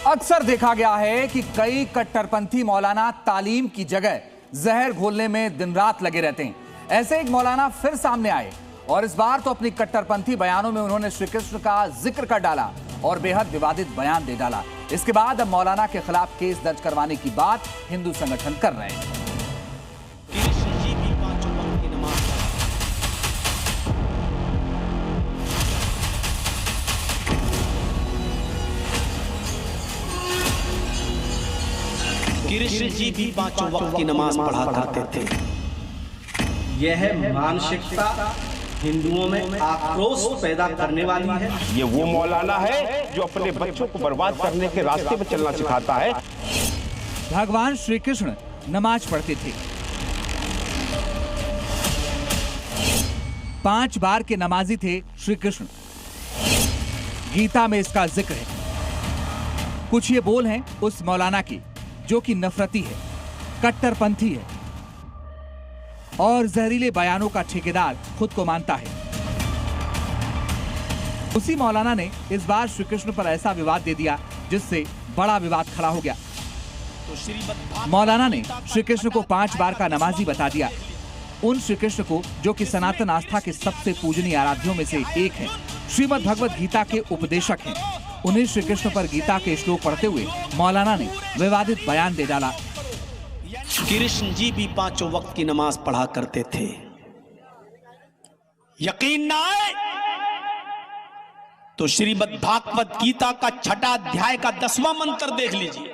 अक्सर देखा गया है कि कई कट्टरपंथी मौलाना तालीम की जगह जहर घोलने में दिन रात लगे रहते हैं। ऐसे एक मौलाना फिर सामने आए और इस बार तो अपनी कट्टरपंथी बयानों में उन्होंने श्री कृष्ण का जिक्र कर डाला और बेहद विवादित बयान दे डाला। इसके बाद अब मौलाना के खिलाफ केस दर्ज करवाने की बात हिंदू संगठन कर रहे हैं। कृष्ण जी भी पांचों वक्त की नमाज पढ़ा करते थे। यह मानसिकता हिंदुओं में आक्रोश पैदा करने वाली है। ये वो मौलाना है जो अपने बच्चों को बर्बाद करने के रास्ते पर चलना सिखाता है। भगवान श्री कृष्ण नमाज पढ़ते थे। 5 बार के नमाजी थे श्री कृष्ण। गीता में इसका जिक्र है। कुछ ये बोल हैं उस मौलाना के जो कि नफरती है, कट्टरपंथी है और जहरीले बयानों का ठेकेदार खुद को मानता है। उसी मौलाना ने इस बार श्री कृष्ण पर ऐसा विवाद दे दिया जिससे बड़ा विवाद खड़ा हो गया। मौलाना ने श्री कृष्ण को 5 बार का नमाजी बता दिया। उन श्री कृष्ण को जो कि सनातन आस्था के सबसे पूजनीय आराध्यों में से एक है, श्रीमद् भगवत गीता के उपदेशक हैं। उन्हीं श्री कृष्ण पर गीता के श्लोक पढ़ते हुए मौलाना ने विवादित बयान दे डाला। कृष्ण जी भी पांचों वक्त की नमाज पढ़ा करते थे। यकीन ना आए तो श्रीमद् भागवत गीता का 6वां अध्याय का 10वां मंत्र देख लीजिए,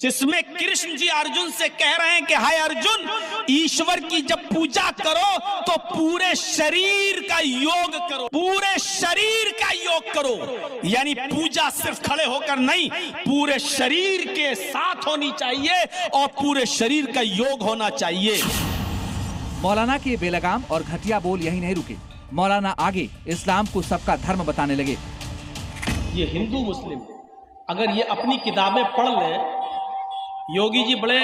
जिसमें कृष्ण जी अर्जुन से कह रहे हैं कि हाय अर्जुन, ईश्वर की जब पूजा करो तो पूरे शरीर का योग करो, पूरे शरीर का योग करो। यानी पूजा सिर्फ खड़े होकर नहीं, पूरे शरीर के साथ होनी चाहिए और पूरे शरीर का योग होना चाहिए। मौलाना के बेलगाम और घटिया बोल यही नहीं रुके। मौलाना आगे इस्लाम को सबका धर्म बताने लगे। ये हिंदू मुस्लिम अगर ये अपनी किताबें पढ़ लें, योगी जी बड़े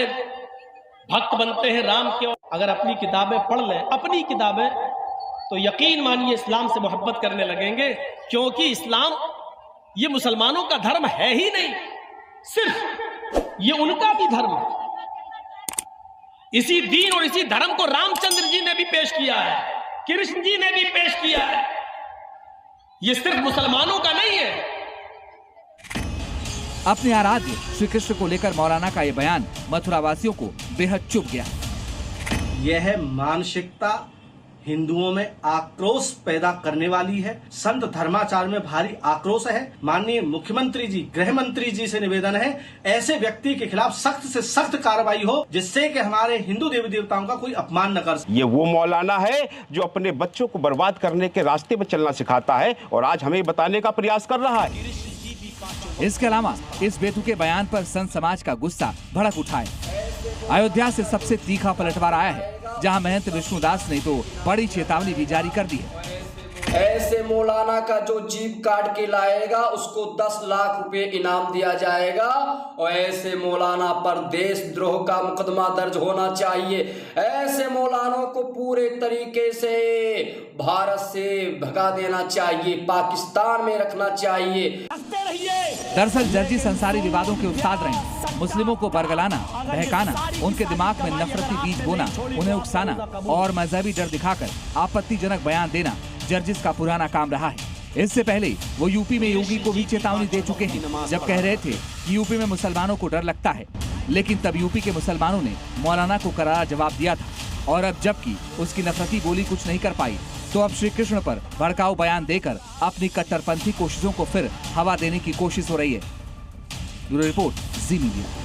भक्त बनते हैं राम के, अगर अपनी किताबें पढ़ लें, अपनी किताबें, तो यकीन मानिए इस्लाम से मोहब्बत करने लगेंगे। क्योंकि इस्लाम ये मुसलमानों का धर्म है ही नहीं, सिर्फ ये उनका भी धर्म है। इसी दीन और इसी धर्म को रामचंद्र जी ने भी पेश किया है, कृष्ण जी ने भी पेश किया है। ये सिर्फ मुसलमानों का नहीं है। अपने आराध्य श्री कृष्ण को लेकर मौलाना का यह बयान मथुरा वासियों को बेहद चुभ गया। यह मानसिकता हिंदुओं में आक्रोश पैदा करने वाली है। संत धर्माचार्य में भारी आक्रोश है। माननीय मुख्यमंत्री जी, गृह मंत्री जी से निवेदन है, ऐसे व्यक्ति के खिलाफ सख्त से सख्त कार्रवाई हो जिससे कि हमारे हिंदू देवी देवताओं का कोई अपमान न कर सके। ये वो मौलाना है जो अपने बच्चों को बर्बाद करने के रास्ते पर चलना सिखाता है और आज हमें बताने का प्रयास कर रहा है। इसके अलावा इस बेतुके बयान पर संत समाज का गुस्सा भड़क उठा है। अयोध्या से सबसे तीखा पलटवार आया है, जहां महंत विष्णुदास ने तो बड़ी चेतावनी भी जारी कर दी है। ऐसे मौलाना का जो जीप काट के लाएगा उसको 10 लाख रुपए इनाम दिया जाएगा और ऐसे मौलाना पर देशद्रोह का मुकदमा दर्ज होना चाहिए। ऐसे मौलानों को पूरे तरीके से भारत से भगा देना चाहिए, पाकिस्तान में रखना चाहिए। दरअसल जर्जिस अंसारी विवादों के उस्ताद रहे। मुस्लिमों को बरगलाना, बहकाना, उनके दिमाग में नफरती बीज बोना, उन्हें उकसाना और मजहबी डर दिखाकर आपत्तिजनक बयान देना जर्जिस का पुराना काम रहा है। इससे पहले वो यूपी में योगी को भी चेतावनी दे चुके हैं, जब कह रहे थे कि यूपी में मुसलमानों को डर लगता है। लेकिन तब यूपी के मुसलमानों ने मौलाना को करारा जवाब दिया था और अब जबकि उसकी नफरती बोली कुछ नहीं कर पाई, तो अब श्री कृष्ण पर भड़काऊ बयान देकर अपनी कट्टरपंथी कोशिशों को फिर हवा देने की कोशिश हो रही है। ब्यूरो रिपोर्ट, जी मीडिया।